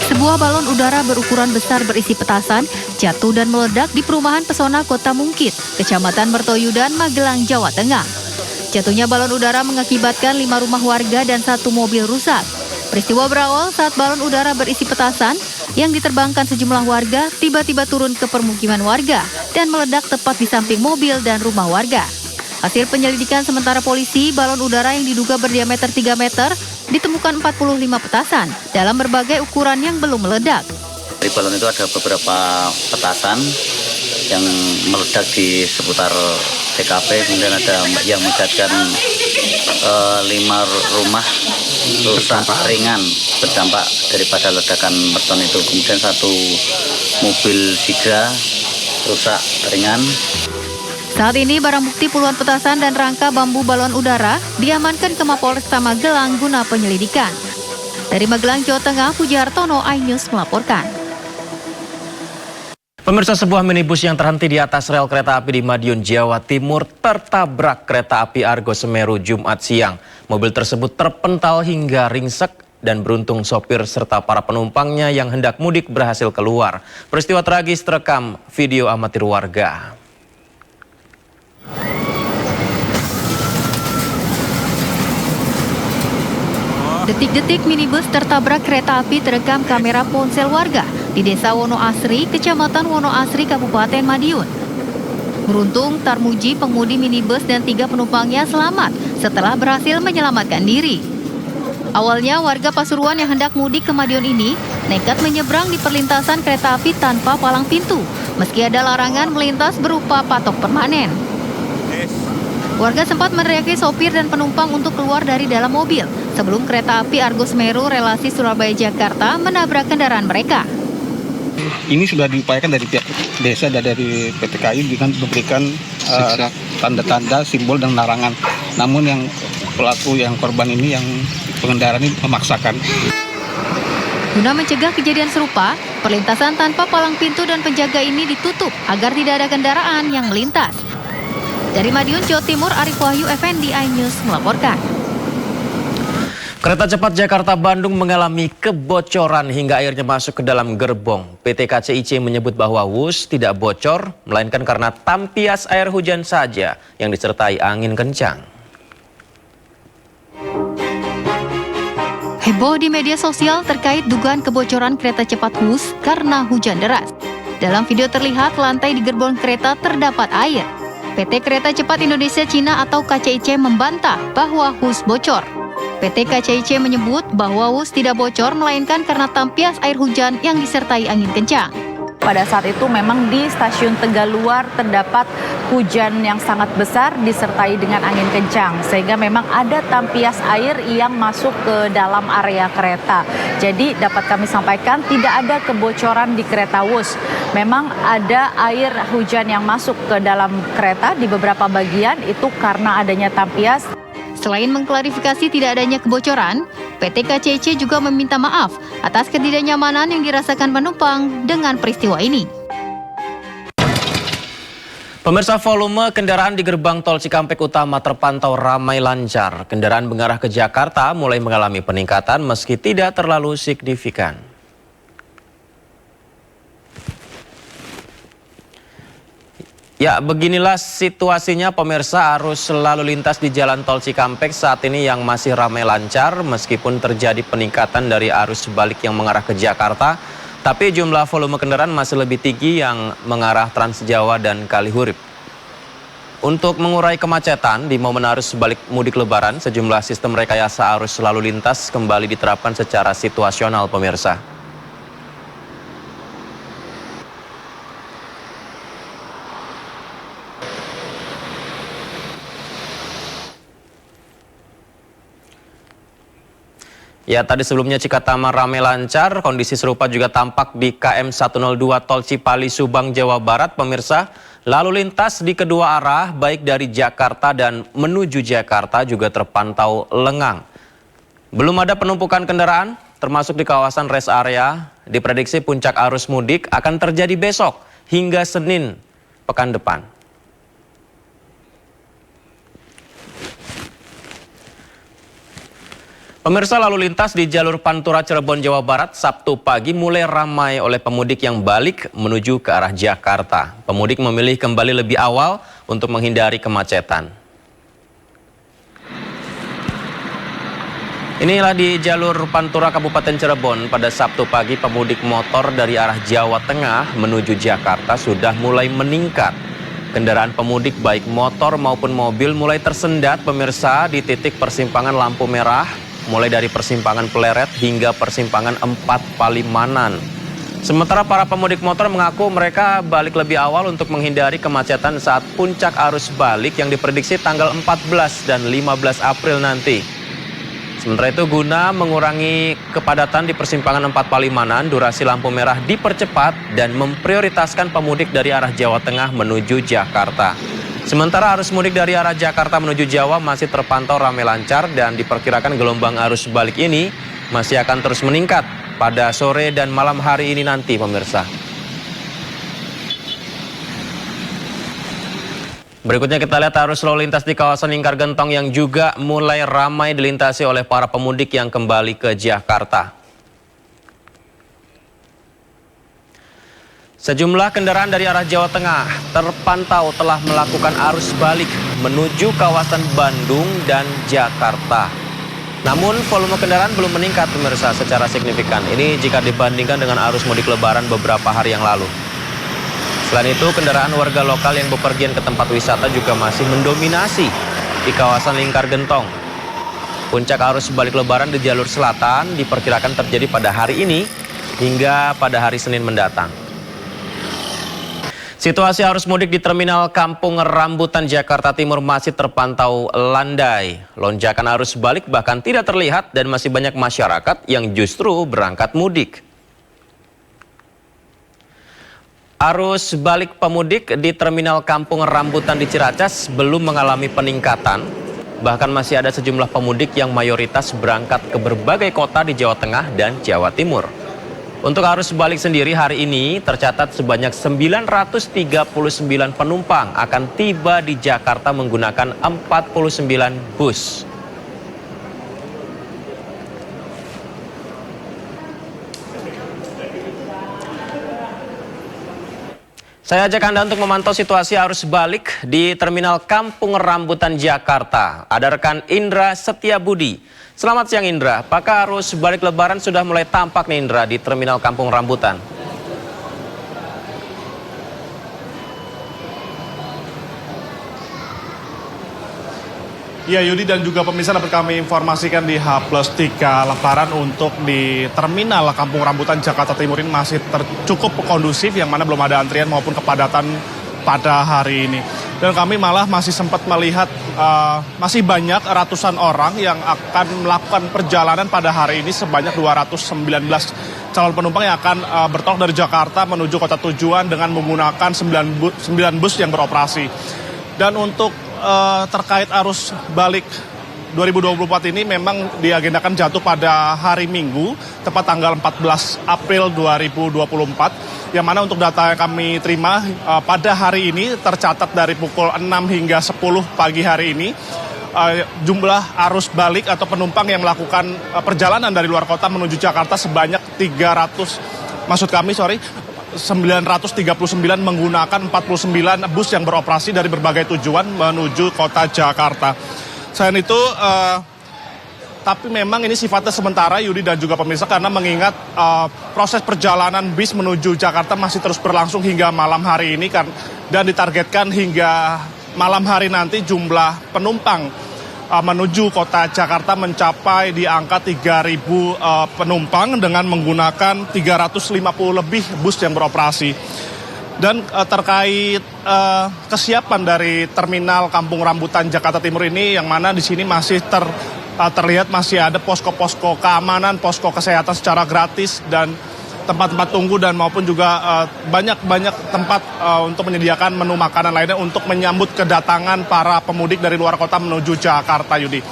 Sebuah balon udara berukuran besar berisi petasan jatuh dan meledak di perumahan Pesona Kota Mungkit, Kecamatan Mertoyudan, Magelang, Jawa Tengah. Jatuhnya balon udara mengakibatkan 5 rumah warga dan 1 mobil rusak. Peristiwa berawal saat balon udara berisi petasan yang diterbangkan sejumlah warga tiba-tiba turun ke permukiman warga dan meledak tepat di samping mobil dan rumah warga. Hasil penyelidikan sementara polisi, balon udara yang diduga berdiameter 3 meter ditemukan 45 petasan dalam berbagai ukuran yang belum meledak. Di balon itu ada beberapa petasan yang meledak di seputar TKP, kemudian ada yang mengakibatkan 5 rumah rusak ringan berdampak daripada ledakan merton itu. Kemudian 1 mobil Sigra rusak ringan. Saat ini barang bukti puluhan petasan dan rangka bambu balon udara diamankan ke Mapolresta Magelang guna penyelidikan. Dari Magelang, Jawa Tengah, Puji Hartono, iNews melaporkan. Pemirsa, sebuah minibus yang terhenti di atas rel kereta api di Madiun, Jawa Timur tertabrak kereta api Argo Semeru Jumat siang. Mobil tersebut terpental hingga ringsek dan beruntung sopir serta para penumpangnya yang hendak mudik berhasil keluar. Peristiwa tragis terekam video amatir warga. Detik-detik minibus tertabrak kereta api terekam kamera ponsel warga di Desa Wonoasri, Kecamatan Wonoasri, Kabupaten Madiun. Beruntung, Tarmuji, pengemudi minibus dan 3 penumpangnya selamat setelah berhasil menyelamatkan diri. Awalnya, warga Pasuruan yang hendak mudik ke Madiun ini nekat menyeberang di perlintasan kereta api tanpa palang pintu, meski ada larangan melintas berupa patok permanen. Warga sempat meneriaki sopir dan penumpang untuk keluar dari dalam mobil sebelum kereta api Argo Semeru relasi Surabaya-Jakarta menabrak kendaraan mereka. Ini sudah diupayakan dari pihak desa dan dari PT KAI dengan memberikan tanda-tanda, simbol dan larangan. Namun yang pelaku, yang korban ini, yang pengendara ini memaksakan. Guna mencegah kejadian serupa, perlintasan tanpa palang pintu dan penjaga ini ditutup agar tidak ada kendaraan yang melintas. Dari Madiun, Jawa Timur, Arif Wahyu Effendi, iNews melaporkan. Kereta cepat Jakarta-Bandung mengalami kebocoran hingga airnya masuk ke dalam gerbong. PT KCIC menyebut bahwa WUS tidak bocor, melainkan karena tampias air hujan saja yang disertai angin kencang. Heboh di media sosial terkait dugaan kebocoran kereta cepat WUS karena hujan deras. Dalam video terlihat lantai di gerbong kereta terdapat air. PT Kereta Cepat Indonesia Cina atau KCIC membantah bahwa WUS bocor. PT KCIC menyebut bahwa WUS tidak bocor melainkan karena tampias air hujan yang disertai angin kencang. Pada saat itu memang di stasiun Tegaluar terdapat hujan yang sangat besar disertai dengan angin kencang. Sehingga memang ada tampias air yang masuk ke dalam area kereta. Jadi dapat kami sampaikan tidak ada kebocoran di kereta WUS. Memang ada air hujan yang masuk ke dalam kereta di beberapa bagian itu karena adanya tampias. Selain mengklarifikasi tidak adanya kebocoran, PT KCIC juga meminta maaf atas ketidaknyamanan yang dirasakan penumpang dengan peristiwa ini. Pemirsa, volume kendaraan di gerbang tol Cikampek Utama terpantau ramai lancar. Kendaraan mengarah ke Jakarta mulai mengalami peningkatan meski tidak terlalu signifikan. Ya, beginilah situasinya pemirsa, arus lalu lintas di Jalan Tol Cikampek saat ini yang masih ramai lancar meskipun terjadi peningkatan dari arus balik yang mengarah ke Jakarta, tapi jumlah volume kendaraan masih lebih tinggi yang mengarah Trans Jawa dan Kalihurip. Untuk mengurai kemacetan di momen arus balik mudik Lebaran, sejumlah sistem rekayasa arus lalu lintas kembali diterapkan secara situasional pemirsa. Ya, tadi sebelumnya Cikatama ramai lancar, kondisi serupa juga tampak di KM 102 Tol Cipali Subang, Jawa Barat, pemirsa. Lalu lintas di kedua arah, baik dari Jakarta dan menuju Jakarta juga terpantau lengang. Belum ada penumpukan kendaraan, termasuk di kawasan rest area. Diprediksi puncak arus mudik akan terjadi besok hingga Senin pekan depan. Pemirsa, lalu lintas di jalur Pantura Cirebon, Jawa Barat Sabtu pagi mulai ramai oleh pemudik yang balik menuju ke arah Jakarta. Pemudik memilih kembali lebih awal untuk menghindari kemacetan. Inilah di jalur Pantura Kabupaten Cirebon pada Sabtu pagi pemudik motor dari arah Jawa Tengah menuju Jakarta sudah mulai meningkat. Kendaraan pemudik baik motor maupun mobil mulai tersendat pemirsa di titik persimpangan lampu merah, mulai dari persimpangan Pleret hingga persimpangan 4 Palimanan. Sementara para pemudik motor mengaku mereka balik lebih awal untuk menghindari kemacetan saat puncak arus balik yang diprediksi tanggal 14 dan 15 April nanti. Sementara itu guna mengurangi kepadatan di persimpangan 4 Palimanan, durasi lampu merah dipercepat dan memprioritaskan pemudik dari arah Jawa Tengah menuju Jakarta. Sementara arus mudik dari arah Jakarta menuju Jawa masih terpantau ramai lancar dan diperkirakan gelombang arus balik ini masih akan terus meningkat pada sore dan malam hari ini nanti pemirsa. Berikutnya kita lihat arus lalu lintas di kawasan Lingkar Gentong yang juga mulai ramai dilintasi oleh para pemudik yang kembali ke Jakarta. Sejumlah kendaraan dari arah Jawa Tengah terpantau telah melakukan arus balik menuju kawasan Bandung dan Jakarta. Namun volume kendaraan belum meningkat pemirsa secara signifikan. Ini jika dibandingkan dengan arus mudik lebaran beberapa hari yang lalu. Selain itu, kendaraan warga lokal yang bepergian ke tempat wisata juga masih mendominasi di kawasan Lingkar Gentong. Puncak arus balik lebaran di jalur selatan diperkirakan terjadi pada hari ini hingga pada hari Senin mendatang. Situasi arus mudik di Terminal Kampung Rambutan, Jakarta Timur masih terpantau landai. Lonjakan arus balik bahkan tidak terlihat dan masih banyak masyarakat yang justru berangkat mudik. Arus balik pemudik di Terminal Kampung Rambutan di Ciracas belum mengalami peningkatan. Bahkan masih ada sejumlah pemudik yang mayoritas berangkat ke berbagai kota di Jawa Tengah dan Jawa Timur. Untuk arus balik sendiri hari ini tercatat sebanyak 939 penumpang akan tiba di Jakarta menggunakan 49 bus. Saya ajak Anda untuk memantau situasi arus balik di Terminal Kampung Rambutan, Jakarta. Ada rekan Indra Setiabudi. Selamat siang Indra, apakah arus balik lebaran sudah mulai tampak nih Indra di Terminal Kampung Rambutan? Ya Yudi dan juga pemirsa dapat kami informasikan di H+3 Lebaran untuk di Terminal Kampung Rambutan Jakarta Timur ini masih cukup kondusif yang mana belum ada antrian maupun kepadatan pada hari ini. Dan kami malah masih sempat melihat masih banyak ratusan orang yang akan melakukan perjalanan pada hari ini sebanyak 219 calon penumpang yang akan bertolak dari Jakarta menuju kota tujuan dengan menggunakan 9 bus yang beroperasi. Dan untuk terkait arus balik 2024 ini memang diagendakan jatuh pada hari Minggu, tepat tanggal 14 April 2024, yang mana untuk data yang kami terima pada hari ini tercatat dari pukul 6 hingga 10 pagi hari ini, jumlah arus balik atau penumpang yang melakukan perjalanan dari luar kota menuju Jakarta sebanyak 939 menggunakan 49 bus yang beroperasi dari berbagai tujuan menuju kota Jakarta. Selain itu, tapi memang ini sifatnya sementara Yudi dan juga pemirsa karena mengingat proses perjalanan bis menuju Jakarta masih terus berlangsung hingga malam hari ini dan ditargetkan hingga malam hari nanti jumlah penumpang menuju kota Jakarta mencapai di angka 3.000 penumpang dengan menggunakan 350 lebih bus yang beroperasi. Dan terkait kesiapan dari Terminal Kampung Rambutan Jakarta Timur ini yang mana di sini masih terlihat masih ada posko-posko keamanan, posko kesehatan secara gratis dan tempat-tempat tunggu dan maupun juga banyak tempat untuk menyediakan menu makanan lainnya untuk menyambut kedatangan para pemudik dari luar kota menuju Jakarta, Yudi.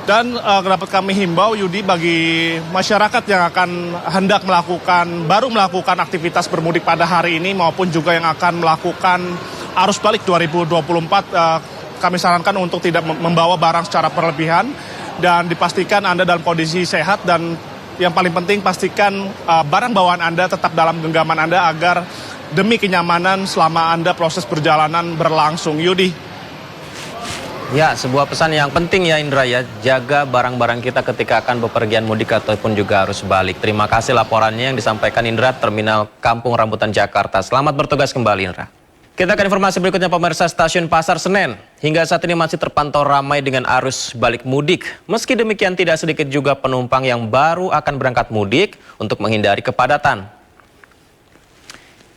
Dan dapat kami himbau Yudi bagi masyarakat yang akan hendak baru melakukan aktivitas bermudik pada hari ini maupun juga yang akan melakukan arus balik 2024, kami sarankan untuk tidak membawa barang secara berlebihan dan dipastikan Anda dalam kondisi sehat, dan yang paling penting pastikan barang bawaan Anda tetap dalam genggaman Anda agar demi kenyamanan selama Anda proses perjalanan berlangsung. Yudi. Ya, sebuah pesan yang penting ya Indra ya, jaga barang-barang kita ketika akan bepergian mudik ataupun juga harus balik. Terima kasih laporannya yang disampaikan Indra, Terminal Kampung Rambutan Jakarta. Selamat bertugas kembali Indra. Kita ke informasi berikutnya pemirsa. Stasiun Pasar Senen hingga saat ini masih terpantau ramai dengan arus balik mudik. Meski demikian tidak sedikit juga penumpang yang baru akan berangkat mudik untuk menghindari kepadatan.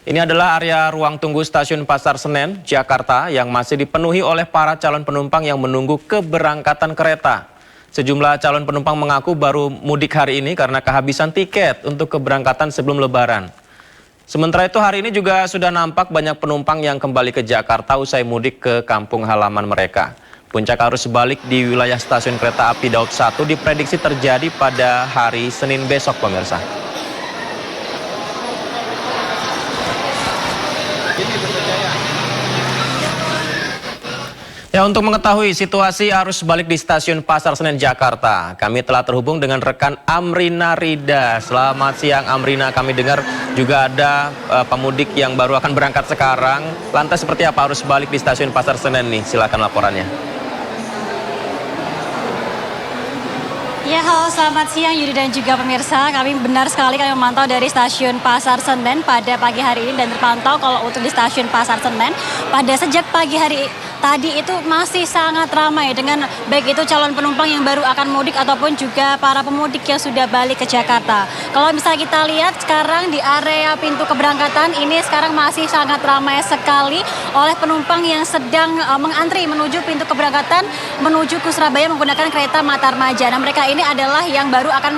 Ini adalah area ruang tunggu Stasiun Pasar Senen, Jakarta yang masih dipenuhi oleh para calon penumpang yang menunggu keberangkatan kereta. Sejumlah calon penumpang mengaku baru mudik hari ini karena kehabisan tiket untuk keberangkatan sebelum Lebaran. Sementara itu hari ini juga sudah nampak banyak penumpang yang kembali ke Jakarta usai mudik ke kampung halaman mereka. Puncak arus balik di wilayah Stasiun Kereta Api Daud 1 diprediksi terjadi pada hari Senin besok pemirsa. Ya, untuk mengetahui situasi arus balik di Stasiun Pasar Senen Jakarta, kami telah terhubung dengan rekan Amrina Rida. Selamat siang Amrina, kami dengar juga ada pemudik yang baru akan berangkat sekarang. Lantas seperti apa arus balik di Stasiun Pasar Senen nih? Silakan laporannya. Ya, halo, selamat siang Yudi dan juga pemirsa. Kami benar sekali kami memantau dari Stasiun Pasar Senen pada pagi hari ini, dan terpantau kalau untuk di Stasiun Pasar Senen pada sejak pagi hari tadi itu masih sangat ramai dengan baik itu calon penumpang yang baru akan mudik ataupun juga para pemudik yang sudah balik ke Jakarta. Kalau misalnya kita lihat sekarang di area pintu keberangkatan ini sekarang masih sangat ramai sekali oleh penumpang yang sedang mengantri menuju pintu keberangkatan menuju ke Surabaya menggunakan kereta Matarmaja. Nah, mereka ini adalah yang baru akan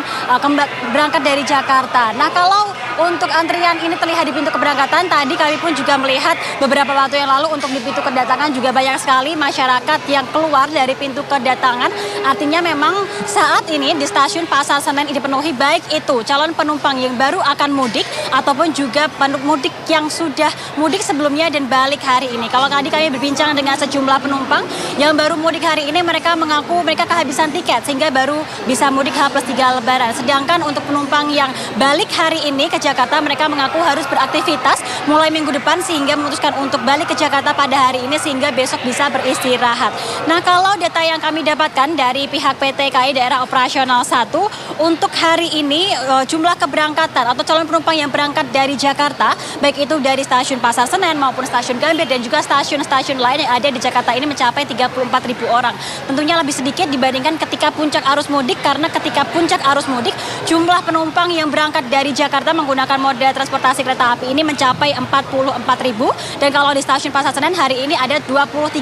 berangkat dari Jakarta. Nah, kalau untuk antrian ini terlihat di pintu keberangkatan, tadi kami pun juga melihat beberapa waktu yang lalu untuk di pintu kedatangan juga banyak sekali masyarakat yang keluar dari pintu kedatangan. Artinya memang saat ini di Stasiun Pasar Senen dipenuhi baik itu calon penumpang yang baru akan mudik ataupun juga pemudik yang sudah mudik sebelumnya dan balik hari ini. Kalau tadi kami berbincang dengan sejumlah penumpang yang baru mudik hari ini, mereka mengaku mereka kehabisan tiket sehingga baru bisa mudik H+3 Lebaran. Sedangkan untuk penumpang yang balik hari ini ke Jakarta, mereka mengaku harus beraktivitas mulai minggu depan sehingga memutuskan untuk balik ke Jakarta pada hari ini sehingga besok bisa beristirahat. Nah, kalau data yang kami dapatkan dari pihak PT KAI Daerah Operasional 1, untuk hari ini jumlah keberangkatan atau calon penumpang yang berangkat dari Jakarta, baik itu dari Stasiun Pasar Senen maupun Stasiun Gambir dan juga stasiun-stasiun lain yang ada di Jakarta ini mencapai 34.000 orang. Tentunya lebih sedikit dibandingkan ketika puncak arus mudik, karena ketika puncak arus mudik jumlah penumpang yang berangkat dari Jakarta menggunakan moda transportasi kereta api ini mencapai 44.000, dan kalau di Stasiun Pasar Senen hari ini ada 23.000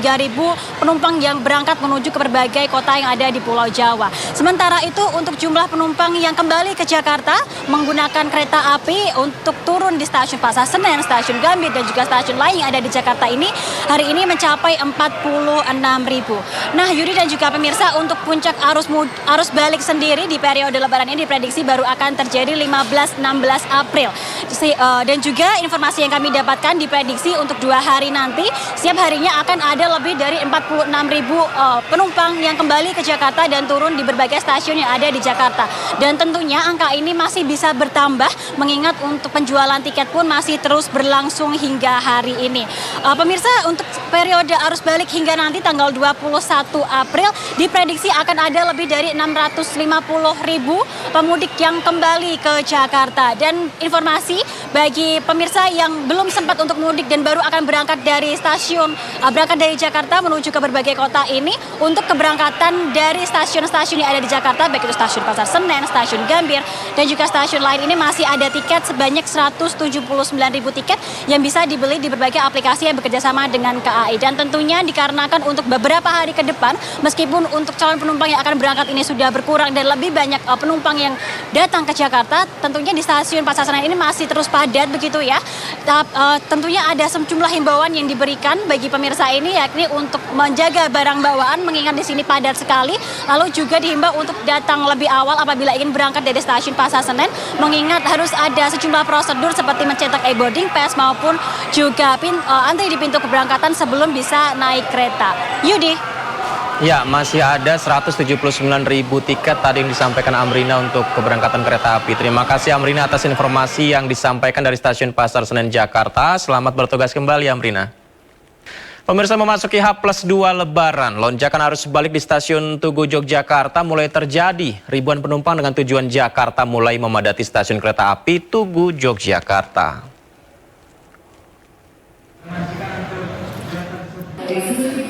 penumpang yang berangkat menuju ke berbagai kota yang ada di Pulau Jawa. Sementara itu untuk jumlah penumpang yang kembali ke Jakarta menggunakan kereta api untuk turun di Stasiun Pasar Senen, Stasiun Gambir dan juga stasiun lain yang ada di Jakarta ini hari ini mencapai 46.000. Nah, Yudi dan juga pemirsa, untuk puncak arus balik sendiri di periode Lebaran ini diprediksi baru akan terjadi 15-16 April. Dan juga informasi yang kami dapatkan diprediksi untuk 2 hari nanti setiap harinya akan ada lebih dari 46.000 penumpang yang kembali ke Jakarta dan turun di berbagai stasiun yang ada di Jakarta. Dan tentunya angka ini masih bisa bertambah mengingat untuk penjualan tiket pun masih terus berlangsung hingga hari ini. Pemirsa, untuk periode arus balik hingga nanti tanggal 21 April diprediksi akan ada lebih dari 650.000 pemudik yang kembali ke Jakarta. Dan informasi bagi pemirsa yang belum sempat untuk mudik dan baru akan berangkat dari Jakarta menuju ke berbagai kota ini, untuk keberangkatan dari stasiun-stasiun yang ada di Jakarta, baik itu Stasiun Pasar Senen, Stasiun Gambir, dan juga stasiun lain ini masih ada tiket sebanyak 179.000 tiket yang bisa dibeli di berbagai aplikasi yang bekerjasama dengan KAI. Dan tentunya dikarenakan untuk beberapa hari ke depan, meskipun untuk calon penumpang yang akan berangkat ini sudah berkurang dan lebih banyak penumpang yang datang ke Jakarta, tentunya di Stasiun Pasar Senen ini masih terus padat begitu ya. Tentunya ada sejumlah himbauan yang diberikan bagi pemirsa ini, yakni untuk menjaga barang bawaan mengingat di sini padat sekali. Lalu juga dihimbau untuk datang lebih awal apabila ingin berangkat dari Stasiun Pasar Senen, mengingat harus ada sejumlah prosedur seperti mencetak e-boarding pass maupun juga antri di pintu keberangkatan sebelum bisa naik kereta. Yudi. Ya, masih ada 179.000 tiket tadi yang disampaikan Amrina untuk keberangkatan kereta api. Terima kasih Amrina atas informasi yang disampaikan dari Stasiun Pasar Senen, Jakarta. Selamat bertugas kembali Amrina. Pemirsa, memasuki H+2 Lebaran, lonjakan arus balik di Stasiun Tugu Yogyakarta mulai terjadi. Ribuan penumpang dengan tujuan Jakarta mulai memadati stasiun kereta api Tugu Yogyakarta.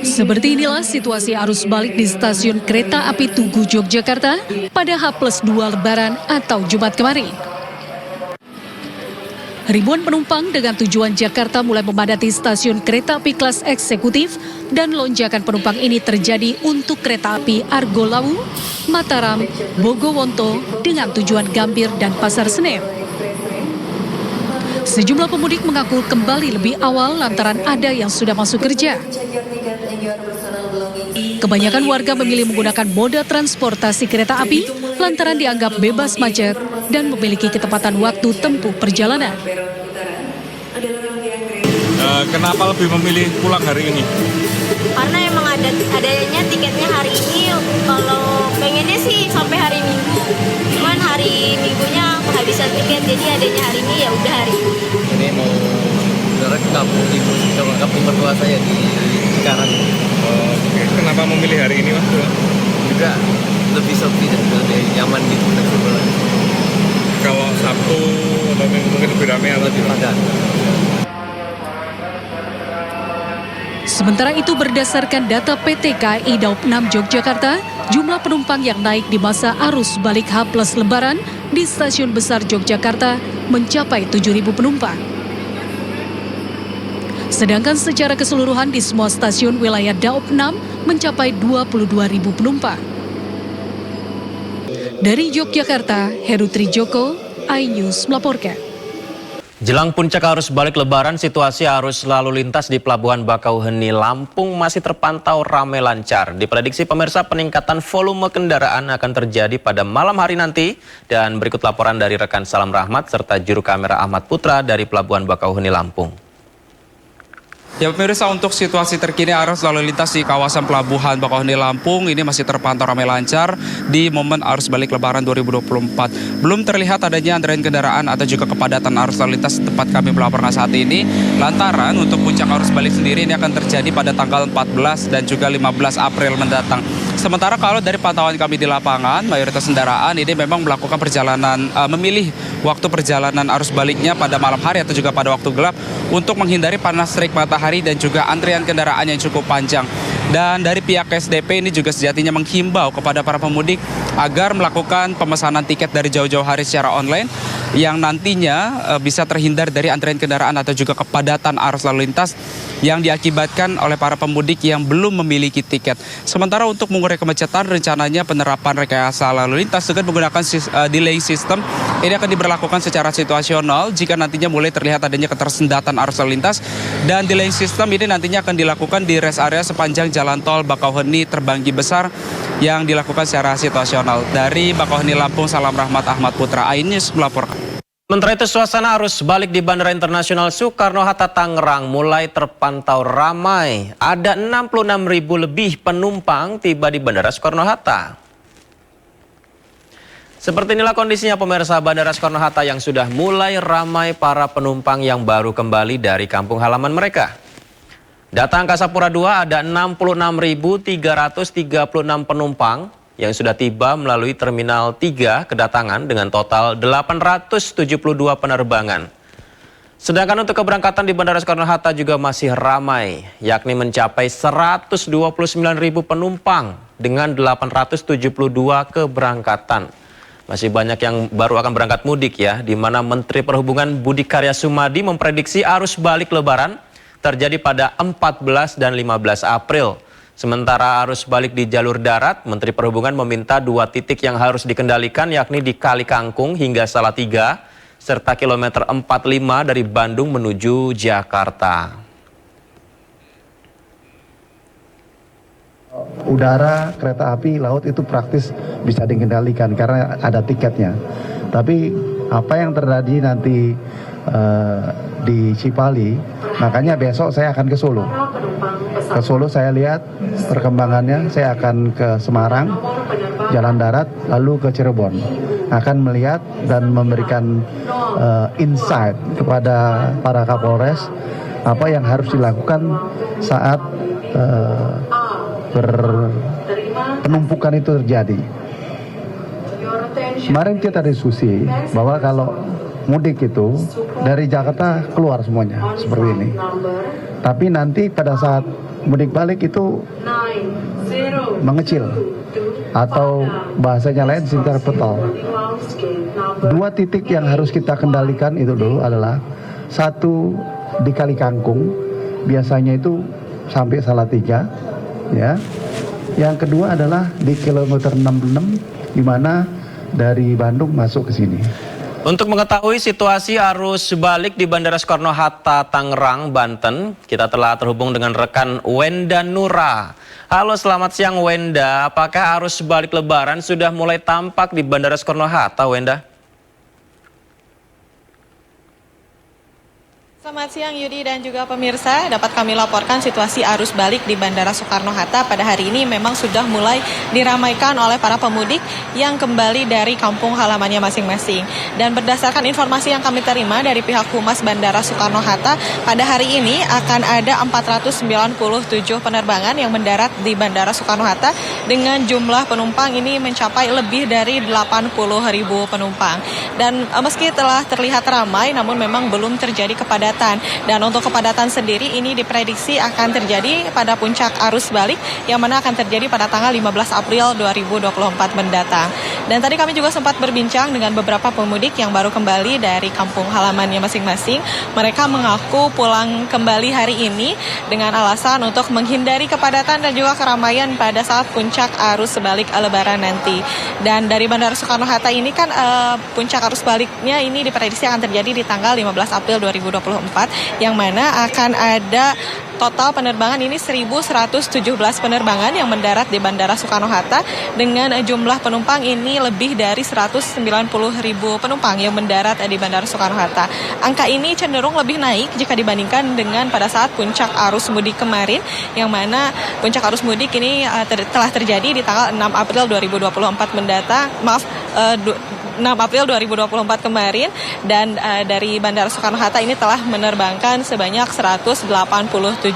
Seperti inilah situasi arus balik di stasiun kereta api Tugu Yogyakarta pada H+2 Lebaran atau Jumat kemarin. Ribuan penumpang dengan tujuan Jakarta mulai memadati stasiun kereta api kelas eksekutif dan lonjakan penumpang ini terjadi untuk kereta api Argo Lawu, Mataram, Bogowonto dengan tujuan Gambir dan Pasar Senen. Sejumlah pemudik mengaku kembali lebih awal lantaran ada yang sudah masuk kerja. Kebanyakan warga memilih menggunakan moda transportasi kereta api lantaran dianggap bebas macet dan memiliki ketepatan waktu tempuh perjalanan. Kenapa lebih memilih pulang hari ini? Karena emang adanya tiketnya hari ini, kalau pengennya sih sampai hari Minggu. Cuman hari Minggunya kehabisan tiket, jadi adanya hari ini ya udah hari ini. Ini mau sebenarnya ke kampung ibu, ke kampung mertua saya di Cikarang. Oh, oke. Kenapa memilih hari ini Mas? Juga lebih sepi dan lebih nyaman gitu. Kalau Sabtu atau Minggu mungkin lebih ramai atau lebih padat. Sementara itu berdasarkan data PT KAI Daup 6 Yogyakarta, jumlah penumpang yang naik di masa arus balik H+ Lebaran di Stasiun Besar Yogyakarta mencapai 7.000 penumpang. Sedangkan secara keseluruhan di semua stasiun wilayah Daup 6 mencapai 22.000 penumpang. Dari Yogyakarta, Heru Trijoko, iNews melaporkan. Jelang puncak arus balik Lebaran, situasi arus lalu lintas di Pelabuhan Bakauheni, Lampung masih terpantau ramai lancar. Diprediksi pemirsa peningkatan volume kendaraan akan terjadi pada malam hari nanti. Dan berikut laporan dari rekan Salam Rahmat serta juru kamera Ahmad Putra dari Pelabuhan Bakauheni, Lampung. Ya pemirsa, untuk situasi terkini arus lalu lintas di kawasan Pelabuhan Bakauheni Lampung ini masih terpantau ramai lancar di momen arus balik Lebaran 2024. Belum terlihat adanya antrean kendaraan atau juga kepadatan arus lalu lintas tempat kami melaporkan saat ini. Lantaran untuk puncak arus balik sendiri ini akan terjadi pada tanggal 14 dan juga 15 April mendatang. Sementara kalau dari pantauan kami di lapangan, mayoritas kendaraan ini memang melakukan perjalanan, memilih waktu perjalanan arus baliknya pada malam hari atau juga pada waktu gelap untuk menghindari panas terik matahari dan juga antrian kendaraan yang cukup panjang. Dan dari pihak SDP ini juga sejatinya menghimbau kepada para pemudik agar melakukan pemesanan tiket dari jauh-jauh hari secara online yang nantinya bisa terhindar dari antrian kendaraan atau juga kepadatan arus lalu lintas yang diakibatkan oleh para pemudik yang belum memiliki tiket. Sementara untuk mengurai kemacetan, rencananya penerapan rekayasa lalu lintas dengan menggunakan delay system ini akan diberlakukan secara situasional jika nantinya mulai terlihat adanya ketersendatan arus lalu lintas, dan delay system ini nantinya akan dilakukan di rest area sepanjang jalan tol Bakauheni Terbanggi Besar yang dilakukan secara situasional. Dari Bakauheni Lampung, Salam Rahmat, Ahmad Putra, iNews melaporkan. Sementara itu suasana arus balik di Bandara Internasional Soekarno-Hatta Tangerang mulai terpantau ramai. Ada 66.000 lebih penumpang tiba di Bandara Soekarno-Hatta. Seperti inilah kondisinya pemirsa Bandara Soekarno-Hatta yang sudah mulai ramai para penumpang yang baru kembali dari kampung halaman mereka. Data Angkasa Pura II ada 66.336 penumpang yang sudah tiba melalui Terminal 3 kedatangan dengan total 872 penerbangan. Sedangkan untuk keberangkatan di Bandara Soekarno-Hatta juga masih ramai, yakni mencapai 129.000 penumpang dengan 872 keberangkatan. Masih banyak yang baru akan berangkat mudik ya, di mana Menteri Perhubungan Budi Karya Sumadi memprediksi arus balik Lebaran terjadi pada 14 dan 15 April. Sementara arus balik di jalur darat, Menteri Perhubungan meminta 2 titik yang harus dikendalikan, yakni di Kali Kangkung hingga Salatiga, serta kilometer 45 dari Bandung menuju Jakarta. Udara, kereta api, laut itu praktis bisa dikendalikan karena ada tiketnya. Tapi apa yang terjadi nanti di Cipali, makanya besok saya akan ke Solo. Ke Solo saya lihat perkembangannya, saya akan ke Semarang, jalan darat, lalu ke Cirebon. Akan melihat dan memberikan insight kepada para Kapolres apa yang harus dilakukan saat penumpukan itu terjadi. Kemarin kita diskusi bahwa kalau mudik itu dari Jakarta keluar semuanya seperti ini. Tapi nanti pada saat mudik balik itu mengecil atau bahasanya lain interpretal. Dua titik yang harus kita kendalikan itu dulu adalah satu di Kali Kangkung, biasanya itu sampai Salatiga, ya. Yang kedua adalah di kilometer 66 di mana dari Bandung masuk ke sini. Untuk mengetahui situasi arus balik di Bandara Soekarno-Hatta, Tangerang, Banten, kita telah terhubung dengan rekan Wenda Nura. Halo, selamat siang Wenda. Apakah arus balik Lebaran sudah mulai tampak di Bandara Soekarno-Hatta, Wenda? Selamat siang Yudi dan juga pemirsa, dapat kami laporkan situasi arus balik di Bandara Soekarno-Hatta pada hari ini memang sudah mulai diramaikan oleh para pemudik yang kembali dari kampung halamannya masing-masing. Dan berdasarkan informasi yang kami terima dari pihak Humas Bandara Soekarno-Hatta, pada hari ini akan ada 497 penerbangan yang mendarat di Bandara Soekarno-Hatta dengan jumlah penumpang ini mencapai lebih dari 80.000 penumpang. Dan meski telah terlihat ramai, namun memang belum terjadi kepadatan. Dan untuk kepadatan sendiri ini diprediksi akan terjadi pada puncak arus balik yang mana akan terjadi pada tanggal 15 April 2024 mendatang. Dan tadi kami juga sempat berbincang dengan beberapa pemudik yang baru kembali dari kampung halamannya masing-masing. Mereka mengaku pulang kembali hari ini dengan alasan untuk menghindari kepadatan dan juga keramaian pada saat puncak arus balik Lebaran nanti. Dan dari Bandara Soekarno-Hatta ini kan puncak arus baliknya ini diprediksi akan terjadi di tanggal 15 April 2024 yang mana akan ada total penerbangan ini 1.117 penerbangan yang mendarat di Bandara Soekarno-Hatta dengan jumlah penumpang ini lebih dari 190.000 penumpang yang mendarat di Bandara Soekarno-Hatta. Angka ini cenderung lebih naik jika dibandingkan dengan pada saat puncak arus mudik kemarin yang mana puncak arus mudik ini telah terjadi di tanggal 6 April 2024 mendatang. 6 April 2024 kemarin dan dari Bandara Soekarno-Hatta ini telah menerbangkan sebanyak 187.000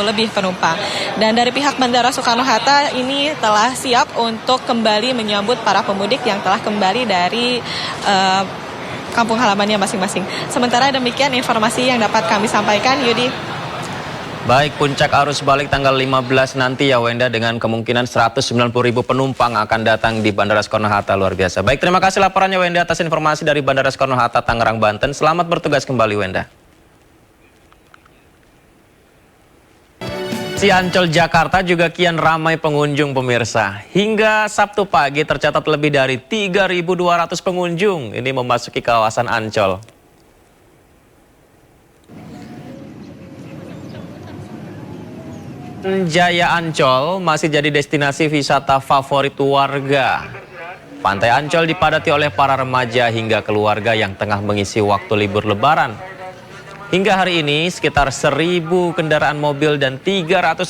lebih penumpang. Dan dari pihak Bandara Soekarno-Hatta ini telah siap untuk kembali menyambut para pemudik yang telah kembali dari kampung halamannya masing-masing. Sementara demikian informasi yang dapat kami sampaikan, Yudi. Baik, puncak arus balik tanggal 15 nanti ya Wenda, dengan kemungkinan 190.000 penumpang akan datang di Bandara Soekarno-Hatta, luar biasa. Baik, terima kasih laporannya Wenda atas informasi dari Bandara Soekarno-Hatta, Tangerang, Banten. Selamat bertugas kembali Wenda. Si Ancol Jakarta juga kian ramai pengunjung pemirsa. Hingga Sabtu pagi tercatat lebih dari 3.200 pengunjung ini memasuki kawasan Ancol. Jaya Ancol masih jadi destinasi wisata favorit warga. Pantai Ancol dipadati oleh para remaja hingga keluarga yang tengah mengisi waktu libur Lebaran. Hingga hari ini sekitar 1.000 kendaraan mobil dan 350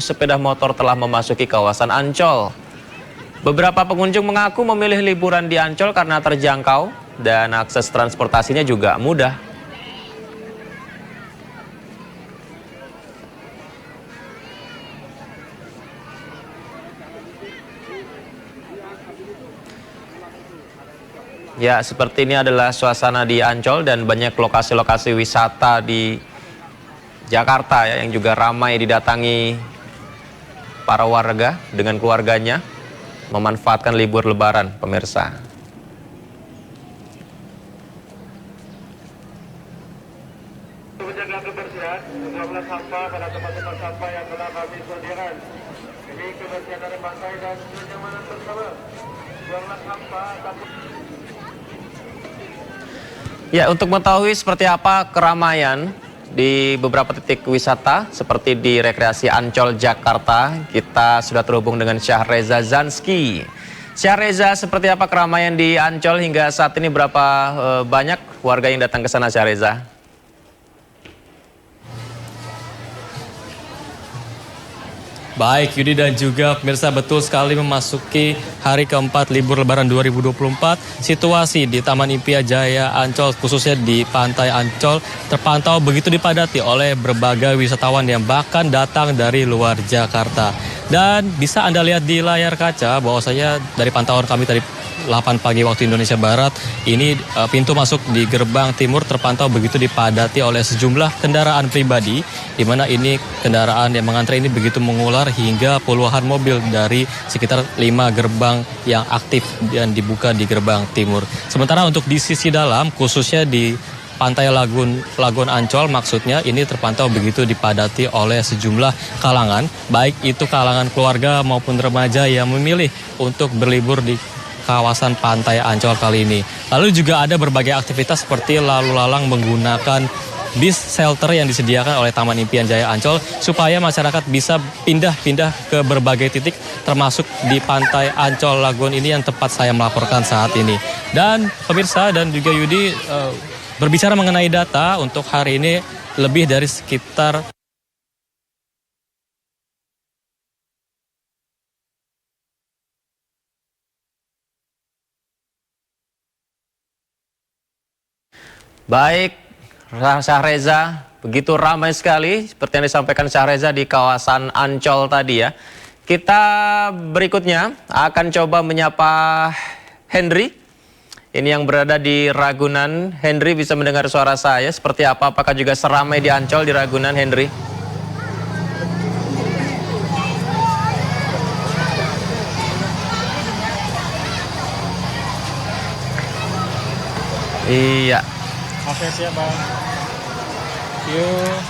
sepeda motor telah memasuki kawasan Ancol. Beberapa pengunjung mengaku memilih liburan di Ancol karena terjangkau dan akses transportasinya juga mudah. Ya, seperti ini adalah suasana di Ancol dan banyak lokasi-lokasi wisata di Jakarta ya, yang juga ramai didatangi para warga dengan keluarganya memanfaatkan libur Lebaran, pemirsa. Menjaga kebersihan, buanglah sampah pada tempat-tempat sampah yang telah kami sediakan. Demi kebersihan dari pantai dan kenyamanan bersama. Buanglah sampah ataupun... Ya, untuk mengetahui seperti apa keramaian di beberapa titik wisata seperti di rekreasi Ancol Jakarta, kita sudah terhubung dengan Syahreza Zanski. Syahreza, seperti apa keramaian di Ancol hingga saat ini, berapa banyak warga yang datang ke sana, Syahreza? Baik Yudi dan juga pemirsa, betul sekali memasuki hari keempat libur lebaran 2024. Situasi di Taman Impian Jaya Ancol khususnya di Pantai Ancol terpantau begitu dipadati oleh berbagai wisatawan yang bahkan datang dari luar Jakarta. Dan bisa Anda lihat di layar kaca bahwasanya dari pantauan kami tadi 8 pagi waktu Indonesia Barat, ini pintu masuk di gerbang timur terpantau begitu dipadati oleh sejumlah kendaraan pribadi, di mana ini kendaraan yang mengantre ini begitu mengular hingga puluhan mobil dari sekitar 5 gerbang yang aktif dan dibuka di gerbang timur. Sementara untuk di sisi dalam, khususnya di Pantai Lagun Ancol maksudnya, ini terpantau begitu dipadati oleh sejumlah kalangan, baik itu kalangan keluarga maupun remaja yang memilih untuk berlibur di kawasan Pantai Ancol kali ini. Lalu juga ada berbagai aktivitas seperti lalu lalang menggunakan bis shelter yang disediakan oleh Taman Impian Jaya Ancol supaya masyarakat bisa pindah-pindah ke berbagai titik termasuk di Pantai Ancol Lagun ini yang tempat saya melaporkan saat ini. Dan pemirsa dan juga Yudi, berbicara mengenai data untuk hari ini lebih dari sekitar Baik, Syahreza, begitu ramai sekali seperti yang disampaikan Syahreza di kawasan Ancol tadi ya. Kita berikutnya akan coba menyapa Henry. Ini yang berada di Ragunan. Henry, bisa mendengar suara saya seperti apa? Apakah juga seramai di Ancol di Ragunan, Henry? Iya. Oke, siap Bang.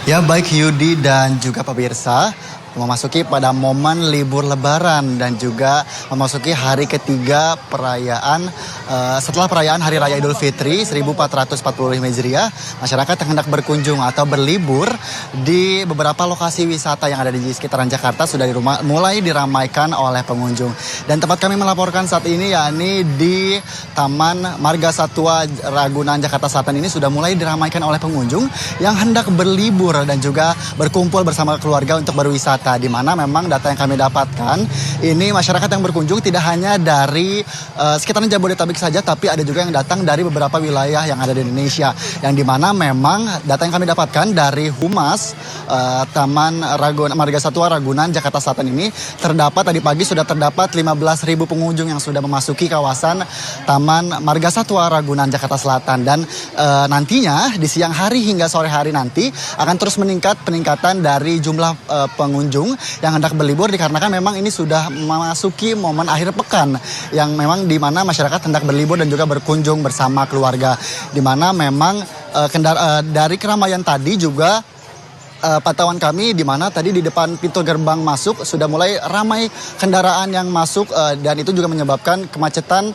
Ya baik Yudi dan juga pemirsa, memasuki pada momen libur lebaran dan juga memasuki hari ketiga perayaan setelah perayaan Hari Raya Idul Fitri 1445 Hijriah, masyarakat yang hendak berkunjung atau berlibur di beberapa lokasi wisata yang ada di sekitaran Jakarta sudah mulai diramaikan oleh pengunjung. Dan tempat kami melaporkan saat ini yakni di Taman Marga Satwa Ragunan Jakarta Selatan ini sudah mulai diramaikan oleh pengunjung yang hendak berlibur dan juga berkumpul bersama keluarga untuk berwisata. Di mana memang data yang kami dapatkan, ini masyarakat yang berkunjung tidak hanya dari sekitaran Jabodetabek saja, tapi ada juga yang datang dari beberapa wilayah yang ada di Indonesia. Yang di mana memang data yang kami dapatkan dari Humas Taman Marga Satwa Ragunan Jakarta Selatan ini, terdapat tadi pagi sudah terdapat 15.000 pengunjung yang sudah memasuki kawasan Taman Marga Satwa Ragunan Jakarta Selatan. Dan nantinya di siang hari hingga sore hari nanti akan terus peningkatan dari jumlah pengunjung yang hendak berlibur, dikarenakan memang ini sudah memasuki momen akhir pekan yang memang di mana masyarakat hendak berlibur dan juga berkunjung bersama keluarga, di mana memang dari keramaian tadi juga pantauan kami di mana tadi di depan pintu gerbang masuk sudah mulai ramai kendaraan yang masuk dan itu juga menyebabkan kemacetan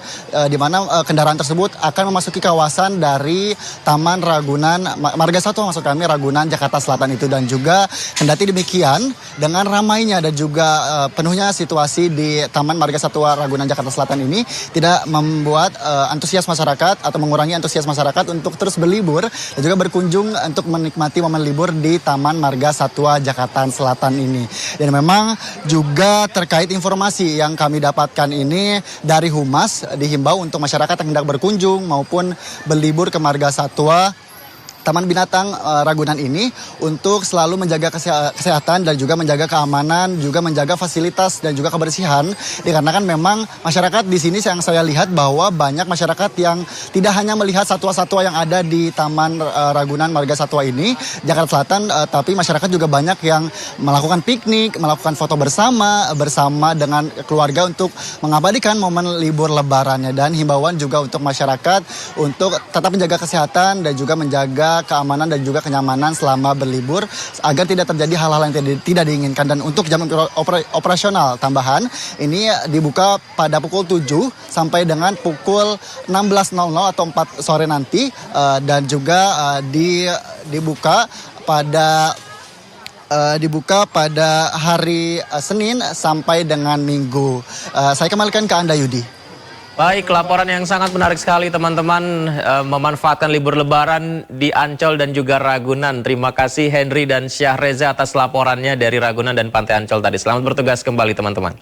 di mana kendaraan tersebut akan memasuki kawasan dari Taman Ragunan Marga Satwa maksud kami Ragunan Jakarta Selatan itu. Dan juga kendati demikian dengan ramainya dan juga penuhnya situasi di Taman Marga Satwa Ragunan Jakarta Selatan ini tidak membuat antusias masyarakat atau mengurangi antusias masyarakat untuk terus berlibur dan juga berkunjung untuk menikmati momen libur di Taman Marga Satwa Jakarta Selatan ini. Dan memang juga terkait informasi yang kami dapatkan ini dari Humas, dihimbau untuk masyarakat yang hendak berkunjung maupun berlibur ke Marga Satwa Taman Binatang Ragunan ini untuk selalu menjaga kesehatan dan juga menjaga keamanan, juga menjaga fasilitas dan juga kebersihan. Dikarenakan memang masyarakat di sini yang saya lihat bahwa banyak masyarakat yang tidak hanya melihat satwa-satwa yang ada di Taman Ragunan Marga Satwa ini, Jakarta Selatan, tapi masyarakat juga banyak yang melakukan piknik, melakukan foto bersama dengan keluarga untuk mengabadikan momen libur lebarannya. Dan himbauan juga untuk masyarakat untuk tetap menjaga kesehatan dan juga menjaga keamanan dan juga kenyamanan selama berlibur agar tidak terjadi hal-hal yang tidak diinginkan. Dan untuk jam operasional tambahan ini dibuka pada pukul 7 sampai dengan pukul 16.00 atau 4 sore nanti dan juga dibuka pada hari Senin sampai dengan Minggu. Saya kembalikan ke Anda Yudi. Baik, laporan yang sangat menarik sekali teman-teman, memanfaatkan libur lebaran di Ancol dan juga Ragunan. Terima kasih Henry dan Syahreza atas laporannya dari Ragunan dan Pantai Ancol tadi. Selamat bertugas kembali teman-teman.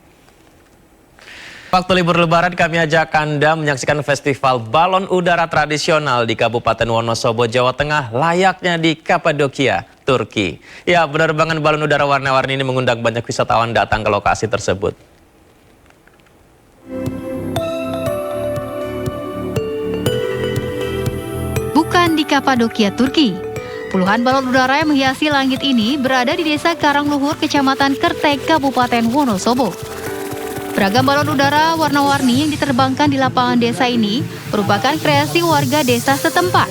Waktu libur lebaran kami ajak Anda menyaksikan festival balon udara tradisional di Kabupaten Wonosobo, Jawa Tengah, layaknya di Kapadokia, Turki. Ya, penerbangan balon udara warna-warni ini mengundang banyak wisatawan datang ke lokasi tersebut. Bukan di Kapadokia, Turki. Puluhan balon udara yang menghiasi langit ini berada di Desa Karangluhur, Kecamatan Kertek, Kabupaten Wonosobo. Beragam balon udara warna-warni yang diterbangkan di lapangan desa ini merupakan kreasi warga desa setempat.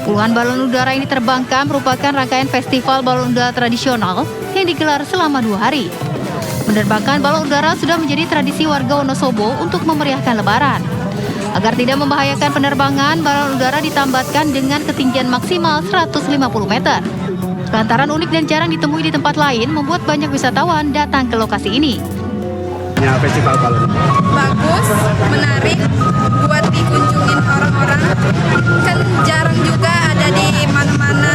Puluhan balon udara ini terbangkan merupakan rangkaian festival balon udara tradisional yang digelar selama 2 hari. Menerbangkan balon udara sudah menjadi tradisi warga Wonosobo untuk memeriahkan Lebaran. Agar tidak membahayakan penerbangan, balon udara ditambatkan dengan ketinggian maksimal 150 meter. Lantaran unik dan jarang ditemui di tempat lain, membuat banyak wisatawan datang ke lokasi ini. Ya, festival balon. Bagus, menarik, buat dikunjungin orang-orang. Kan jarang juga ada di mana-mana.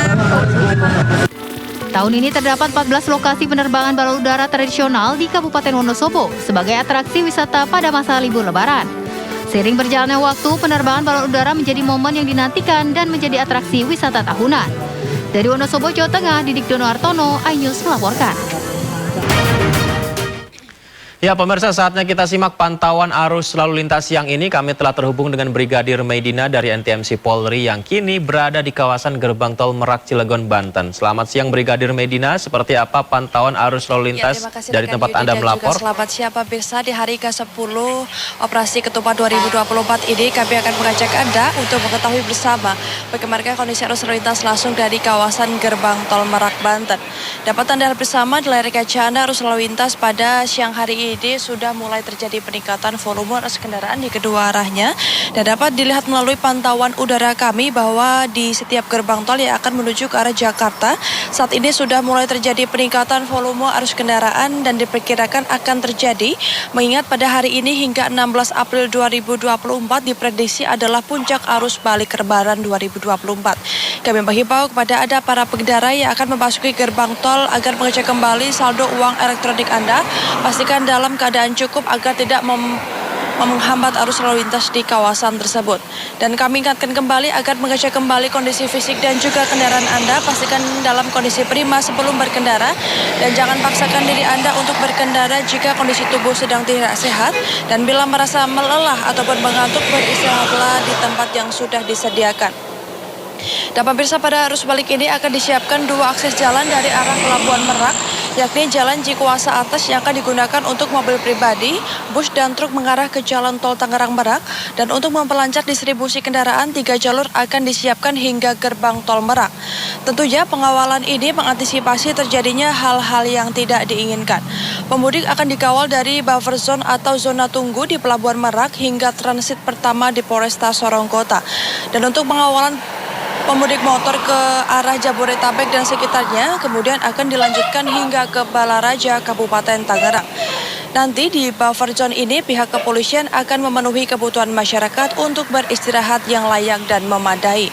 Tahun ini terdapat 14 lokasi penerbangan balon udara tradisional di Kabupaten Wonosobo sebagai atraksi wisata pada masa libur Lebaran. Seiring berjalannya waktu, penerbangan balon udara menjadi momen yang dinantikan dan menjadi atraksi wisata tahunan. Dari Wonosobo, Jawa Tengah, Didik Dono Artono, iNews melaporkan. Ya pemirsa, saatnya kita simak pantauan arus lalu lintas siang ini. Kami telah terhubung dengan Brigadir Medina dari NTMC Polri yang kini berada di kawasan Gerbang Tol Merak Cilegon, Banten. Selamat siang Brigadir Medina, seperti apa pantauan arus lalu lintas dari tempat Anda melapor? Selamat siang pemirsa, di hari ke-10 Operasi Ketupat 2024 ini kami akan mengajak Anda untuk mengetahui bersama bagaimana kondisi arus lalu lintas langsung dari kawasan Gerbang Tol Merak, Banten. Dapat Anda lihat bersama di layar kaca Anda arus lalu lintas pada siang hari ini sudah mulai terjadi peningkatan volume arus kendaraan di kedua arahnya, dan dapat dilihat melalui pantauan udara kami bahwa di setiap gerbang tol yang akan menuju ke arah Jakarta saat ini sudah mulai terjadi peningkatan volume arus kendaraan dan diperkirakan akan terjadi mengingat pada hari ini hingga 16 April 2024 diprediksi adalah puncak arus balik Lebaran 2024. Kami menghimbau kepada Anda para pengendara yang akan memasuki gerbang tol agar mengecek kembali saldo uang elektronik Anda, pastikan dalam keadaan cukup agar tidak menghambat arus lalu lintas di kawasan tersebut. Dan kami ingatkan kembali agar mengecek kembali kondisi fisik dan juga kendaraan Anda, pastikan dalam kondisi prima sebelum berkendara, dan jangan paksakan diri Anda untuk berkendara jika kondisi tubuh sedang tidak sehat, dan bila merasa melelah ataupun mengantuk, beristirahatlah di tempat yang sudah disediakan. Dan pemirsa, pada arus balik ini akan disiapkan 2 akses jalan dari arah Pelabuhan Merak, yakni Jalan Cikuasa Atas yang akan digunakan untuk mobil pribadi, bus dan truk mengarah ke Jalan Tol Tangerang Merak, dan untuk memperlancar distribusi kendaraan 3 jalur akan disiapkan hingga Gerbang Tol Merak. Tentunya pengawalan ini mengantisipasi terjadinya hal-hal yang tidak diinginkan. Pemudik akan dikawal dari buffer zone atau zona tunggu di Pelabuhan Merak hingga transit pertama di Polresta Sorong Kota. Dan untuk pengawalan pemudik motor ke arah Jabodetabek dan sekitarnya kemudian akan dilanjutkan hingga ke Balaraja, Kabupaten Tangerang. Nanti di buffer zone ini pihak kepolisian akan memenuhi kebutuhan masyarakat untuk beristirahat yang layak dan memadai.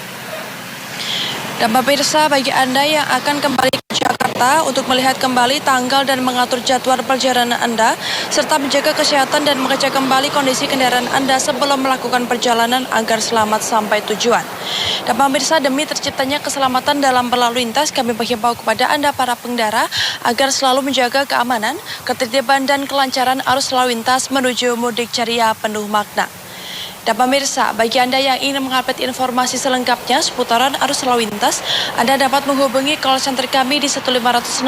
Dan pemirsa, bagi Anda yang akan kembali ke Jakarta untuk melihat kembali tanggal dan mengatur jadwal perjalanan Anda, serta menjaga kesehatan dan mengecek kembali kondisi kendaraan Anda sebelum melakukan perjalanan agar selamat sampai tujuan. Dan pemirsa, demi terciptanya keselamatan dalam berlalu lintas, kami menghimbau kepada Anda para pengendara agar selalu menjaga keamanan, ketertiban dan kelancaran arus lalu lintas menuju mudik ceria penuh makna. Dan pemirsa, bagi Anda yang ingin mengupdate informasi selengkapnya seputaran arus lalu lintas, Anda dapat menghubungi call center kami di 15169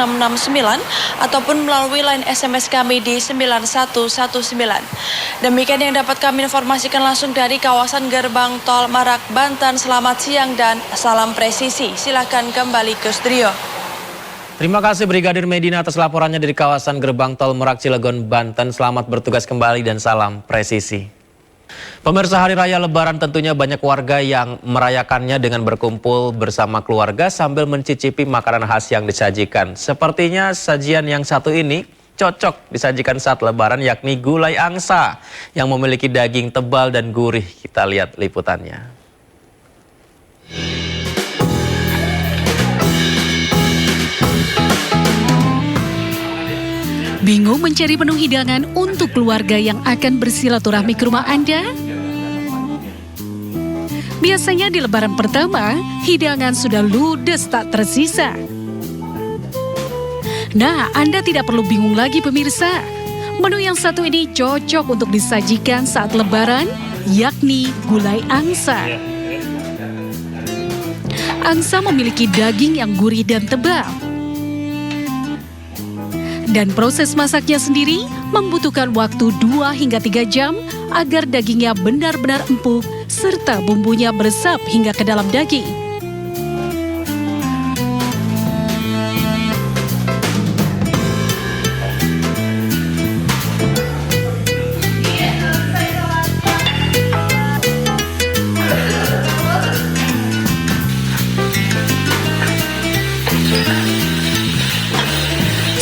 ataupun melalui line SMS kami di 9119. Demikian yang dapat kami informasikan langsung dari kawasan Gerbang Tol Merak, Banten. Selamat siang dan salam presisi. Silakan kembali ke studio. Terima kasih Brigadir Medina atas laporannya dari kawasan Gerbang Tol Merak Cilegon, Banten. Selamat bertugas kembali dan salam presisi. Pemirsa, hari raya Lebaran tentunya banyak warga yang merayakannya dengan berkumpul bersama keluarga sambil mencicipi makanan khas yang disajikan. Sepertinya sajian yang satu ini cocok disajikan saat lebaran, yakni gulai angsa yang memiliki daging tebal dan gurih. Kita lihat liputannya. Bingung mencari menu hidangan untuk keluarga yang akan bersilaturahmi ke rumah Anda? Biasanya di lebaran pertama, hidangan sudah ludes tak tersisa. Nah, Anda tidak perlu bingung lagi pemirsa. Menu yang satu ini cocok untuk disajikan saat lebaran, yakni gulai angsa. Angsa memiliki daging yang gurih dan tebal. Dan proses masaknya sendiri membutuhkan waktu 2 hingga 3 jam agar dagingnya benar-benar empuk serta bumbunya meresap hingga ke dalam daging.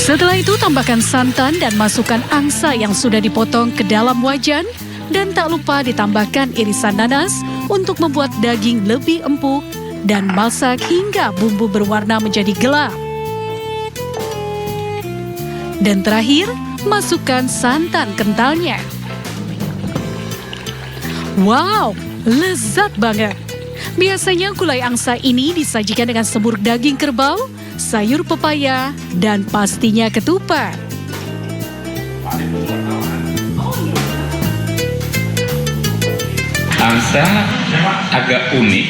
Setelah itu tambahkan santan dan masukkan angsa yang sudah dipotong ke dalam wajan. Dan tak lupa ditambahkan irisan nanas untuk membuat daging lebih empuk dan masak hingga bumbu berwarna menjadi gelap. Dan terakhir, masukkan santan kentalnya. Wow, lezat banget! Biasanya gulai angsa ini disajikan dengan semur daging kerbau, sayur pepaya, dan pastinya ketupat. Angsa agak unik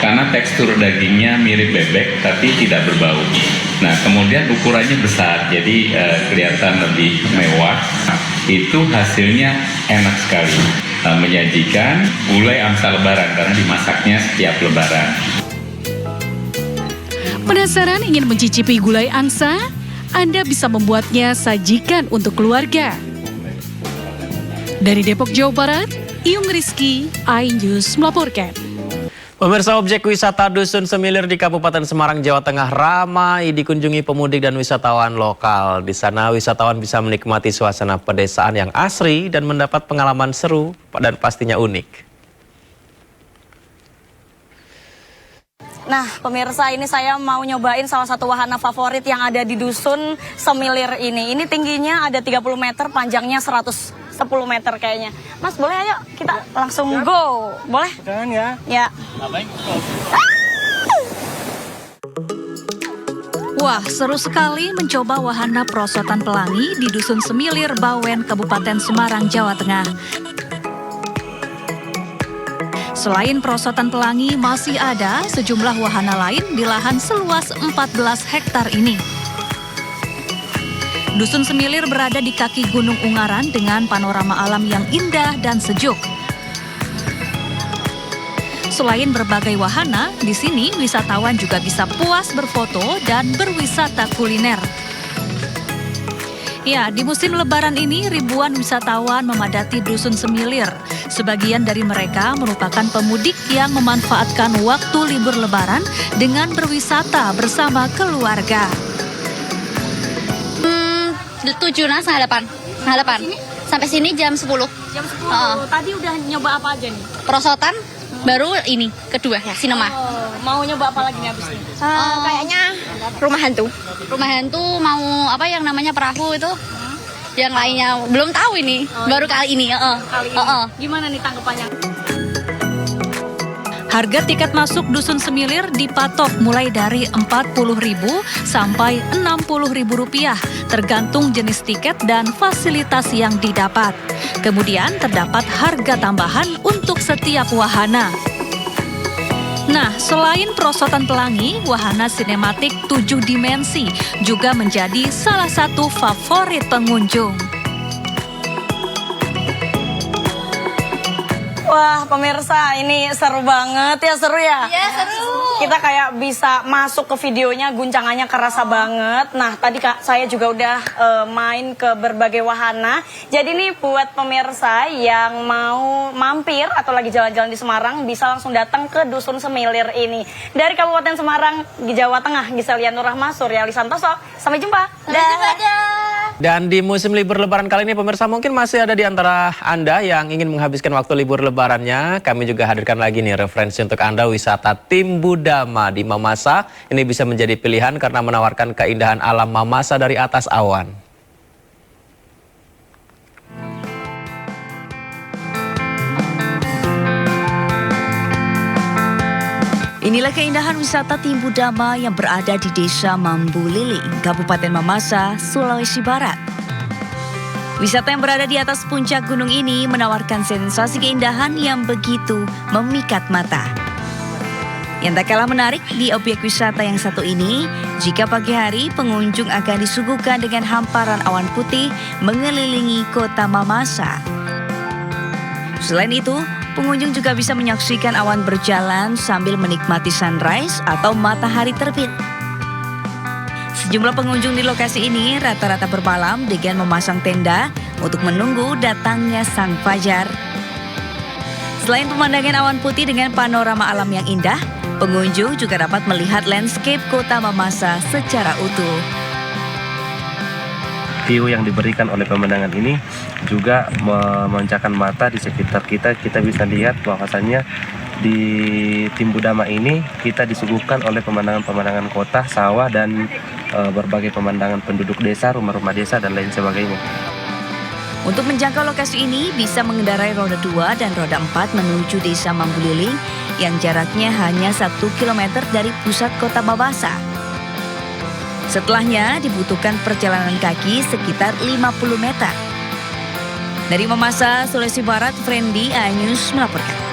karena tekstur dagingnya mirip bebek tapi tidak berbau. Nah, kemudian ukurannya besar, jadi kelihatan lebih mewah. Itu hasilnya enak sekali. Menyajikan gulai angsa lebaran karena dimasaknya setiap lebaran. Penasaran ingin mencicipi gulai angsa? Anda bisa membuatnya sajikan untuk keluarga. Dari Depok, Jawa Barat, Iyung Rizky, iNews melaporkan. Pemirsa, objek wisata Dusun Semilir di Kabupaten Semarang, Jawa Tengah ramai dikunjungi pemudik dan wisatawan lokal. Di sana wisatawan bisa menikmati suasana pedesaan yang asri dan mendapat pengalaman seru dan pastinya unik. Nah, pemirsa, ini saya mau nyobain salah satu wahana favorit yang ada di Dusun Semilir ini. Ini tingginya ada 30 meter, panjangnya 110 meter kayaknya. Mas, boleh ayo kita langsung go. Boleh? Jangan ya. Ya. Wah, seru sekali mencoba wahana perosotan pelangi di Dusun Semilir, Bawen, Kabupaten Semarang, Jawa Tengah. Selain perosotan pelangi, masih ada sejumlah wahana lain di lahan seluas 14 hektar ini. Dusun Semilir berada di kaki Gunung Ungaran dengan panorama alam yang indah dan sejuk. Selain berbagai wahana, di sini wisatawan juga bisa puas berfoto dan berwisata kuliner. Ya, di musim lebaran ini ribuan wisatawan memadati Dusun Semilir. Sebagian dari mereka merupakan pemudik yang memanfaatkan waktu libur lebaran dengan berwisata bersama keluarga. 7 setengah 8. Sampai sini jam 10. Jam 10. Tadi udah nyoba apa aja nih? Perosotan, baru ini kedua ya, sinema. Mau nyoba apa lagi nih abis ini? Kayaknya rumah hantu. Rumah hantu, mau apa yang namanya perahu itu? Yang lainnya belum tahu ini, baru kali ini. Kali ini. Gimana nih tanggapannya? Harga tiket masuk Dusun Semilir dipatok mulai dari Rp40.000 sampai Rp60.000, tergantung jenis tiket dan fasilitas yang didapat. Kemudian terdapat harga tambahan untuk setiap wahana. Nah, selain perosotan pelangi, wahana sinematik 7 dimensi juga menjadi salah satu favorit pengunjung. Wah, pemirsa, ini seru banget ya, seru ya? Iya, seru. Kita kayak bisa masuk ke videonya, guncangannya kerasa banget. Nah, tadi saya juga udah main ke berbagai wahana. Jadi nih buat pemirsa yang mau mampir atau lagi jalan-jalan di Semarang, bisa langsung datang ke Dusun Semilir ini. Dari Kabupaten Semarang, di Jawa Tengah, Giselia Nur Rahma, Surya Lisantoso. Sampai jumpa. Sampai jumpa. Dan di musim libur lebaran kali ini pemirsa mungkin masih ada di antara Anda yang ingin menghabiskan waktu libur lebarannya. Kami juga hadirkan lagi nih referensi untuk Anda wisata Timbu Dama di Mamasa. Ini bisa menjadi pilihan karena menawarkan keindahan alam Mamasa dari atas awan. Inilah keindahan wisata Timbu Dama yang berada di Desa Mambu Liling, Kabupaten Mamasa, Sulawesi Barat. Wisata yang berada di atas puncak gunung ini menawarkan sensasi keindahan yang begitu memikat mata. Yang tak kalah menarik di objek wisata yang satu ini, jika pagi hari pengunjung akan disuguhkan dengan hamparan awan putih mengelilingi kota Mamasa. Selain itu, pengunjung juga bisa menyaksikan awan berjalan sambil menikmati sunrise atau matahari terbit. Sejumlah pengunjung di lokasi ini rata-rata bermalam dengan memasang tenda untuk menunggu datangnya sang fajar. Selain pemandangan awan putih dengan panorama alam yang indah, pengunjung juga dapat melihat landscape kota Mamasa secara utuh. View yang diberikan oleh pemandangan ini juga memanjakan mata di sekitar kita. Kita bisa lihat bahwasannya di Timbu Dama ini kita disuguhkan oleh pemandangan-pemandangan kota, sawah, dan berbagai pemandangan penduduk desa, rumah-rumah desa, dan lain sebagainya. Untuk menjangkau lokasi ini bisa mengendarai roda 2 dan roda 4 menuju Desa Mambu Liling yang jaraknya hanya 1 km dari pusat kota Mamasa. Setelahnya dibutuhkan perjalanan kaki sekitar 50 meter. Dari Mamasa, Sulawesi Barat, Friendly News melaporkan.